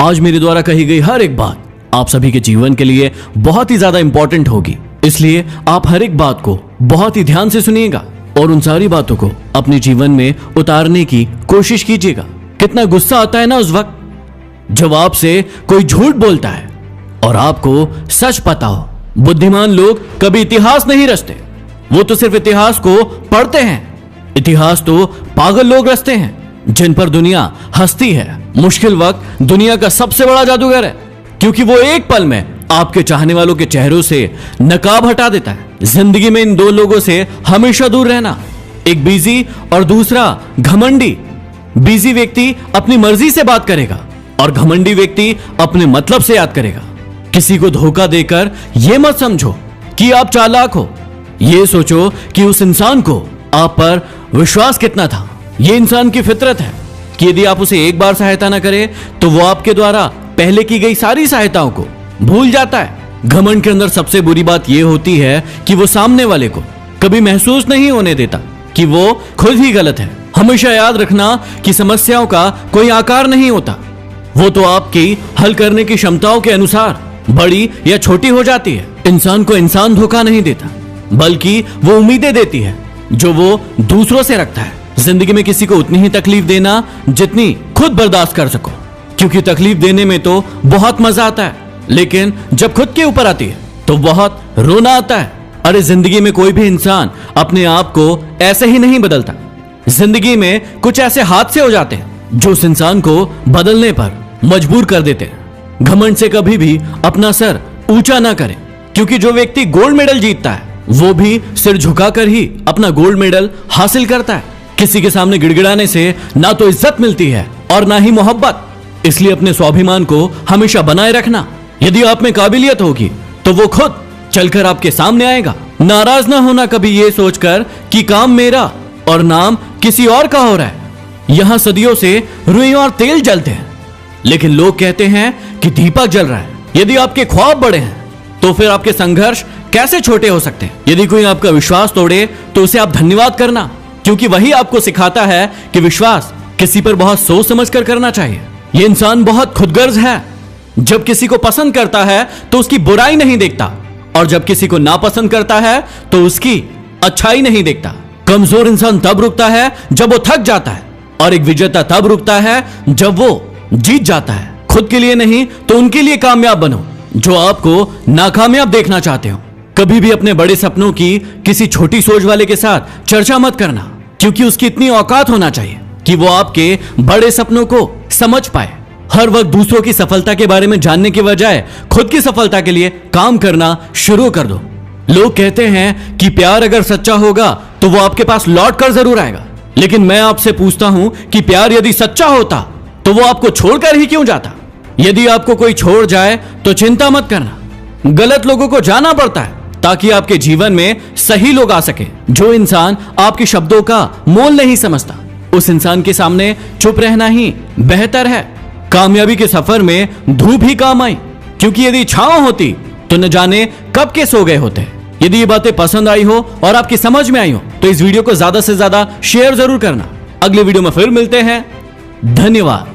आज मेरे द्वारा कही गई हर एक बात आप सभी के जीवन के लिए बहुत ही ज्यादा इंपॉर्टेंट होगी, इसलिए आप हर एक बात को बहुत ही ध्यान से सुनिएगा और उन सारी बातों को अपने जीवन में उतारने की कोशिश कीजिएगा। कितना गुस्सा आता है ना उस वक्त जब आपसे कोई झूठ बोलता है और आपको सच पता हो। बुद्धिमान लोग कभी इतिहास नहीं रचते, वो तो सिर्फ इतिहास को पढ़ते हैं। इतिहास तो पागल लोग रचते हैं जिन पर दुनिया हंसती है। मुश्किल वक्त दुनिया का सबसे बड़ा जादूगर है, क्योंकि वो एक पल में आपके चाहने वालों के चेहरों से नकाब हटा देता है। जिंदगी में इन दो लोगों से हमेशा दूर रहना, एक बिजी और दूसरा घमंडी। बिजी व्यक्ति अपनी मर्जी से बात करेगा और घमंडी व्यक्ति अपने मतलब से याद करेगा। किसी को धोखा देकर यह मत समझो कि आप चालाक हो, यह सोचो कि उस इंसान को आप पर विश्वास कितना था। यह इंसान की फितरत है कि यदि आप उसे एक बार सहायता न करें तो वो आपके द्वारा पहले की गई सारी सहायताओं को भूल जाता है। घमंड के अंदर सबसे बुरी बात यह होती है कि वो सामने वाले को कभी महसूस नहीं होने देता कि वो खुद ही गलत है। हमेशा याद रखना कि समस्याओं का कोई आकार नहीं होता, वो तो आपकी हल करने की क्षमताओं के अनुसार बड़ी या छोटी हो जाती है। इंसान को इंसान धोखा नहीं देता, बल्कि वो उम्मीदें देती है जो वो दूसरों से रखता है। जिंदगी में किसी को उतनी ही तकलीफ देना जितनी खुद बर्दाश्त कर सको, क्योंकि तकलीफ देने में तो बहुत मजा आता है, लेकिन जब खुद के ऊपर आती है तो बहुत रोना आता है। अरे जिंदगी में कोई भी इंसान अपने आप को ऐसे ही नहीं बदलता। जिंदगी में कुछ ऐसे हादसे हो जाते हैं जो उस इंसान को बदलने पर मजबूर कर देते हैं। घमंड से कभी भी अपना सर ऊंचा ना करें, क्योंकि जो व्यक्ति गोल्ड मेडल जीतता है वो भी सिर झुकाकर ही अपना गोल्ड मेडल हासिल करता है। किसी के सामने गिड़गिड़ाने से ना तो इज्जत मिलती है और ना ही मोहब्बत, इसलिए अपने स्वाभिमान को हमेशा बनाए रखना। यदि आप में काबिलियत होगी तो वो खुद चलकर आपके सामने आएगा। नाराज ना होना कभी ये सोचकर कि काम मेरा और नाम किसी और का हो रहा है। यहां सदियों से रुई और तेल जलते हैं, लेकिन लोग कहते हैं कि दीपक जल रहा है। यदि आपके ख्वाब बड़े हैं तो फिर आपके संघर्ष कैसे छोटे हो सकते हैं। यदि कोई आपका विश्वास तोड़े तो उसे आप धन्यवाद करना, क्योंकि वही आपको सिखाता है कि विश्वास किसी पर बहुत सोच समझकर करना चाहिए। यह इंसान बहुत खुदगर्ज है, जब किसी को पसंद करता है तो उसकी बुराई नहीं देखता, और जब किसी को नापसंद करता है तो उसकी अच्छाई नहीं देखता। कमजोर इंसान तब रुकता है जब वो थक जाता है, और एक विजेता तब रुकता है जब वो जीत जाता है। खुद के लिए नहीं तो उनके लिए कामयाब बनो जो आपको नाकामयाब देखना चाहते हो। कभी भी अपने बड़े सपनों की किसी छोटी सोच वाले के साथ चर्चा मत करना, क्योंकि उसकी इतनी औकात होना चाहिए कि वो आपके बड़े सपनों को समझ पाए। हर वक्त दूसरों की सफलता के बारे में जानने के बजाय खुद की सफलता के लिए काम करना शुरू कर दो। लोग कहते हैं कि प्यार अगर सच्चा होगा तो वो आपके पास लौट कर जरूर आएगा, लेकिन मैं आपसे पूछता हूं कि प्यार यदि सच्चा होता तो वो आपको छोड़कर ही क्यों जाता। यदि आपको कोई छोड़ जाए तो चिंता मत करना, गलत लोगों को जाना पड़ता है ताकि आपके जीवन में सही लोग आ सके। जो इंसान आपके शब्दों का मोल नहीं समझता, उस इंसान के सामने चुप रहना ही बेहतर है। कामयाबी के सफर में धूप ही काम आई, क्योंकि यदि छांव होती तो न जाने कब के सो गए होते। यदि ये बातें पसंद आई हो और आपकी समझ में आई हो तो इस वीडियो को ज्यादा से ज्यादा शेयर जरूर करना। अगले वीडियो में फिर मिलते हैं। धन्यवाद।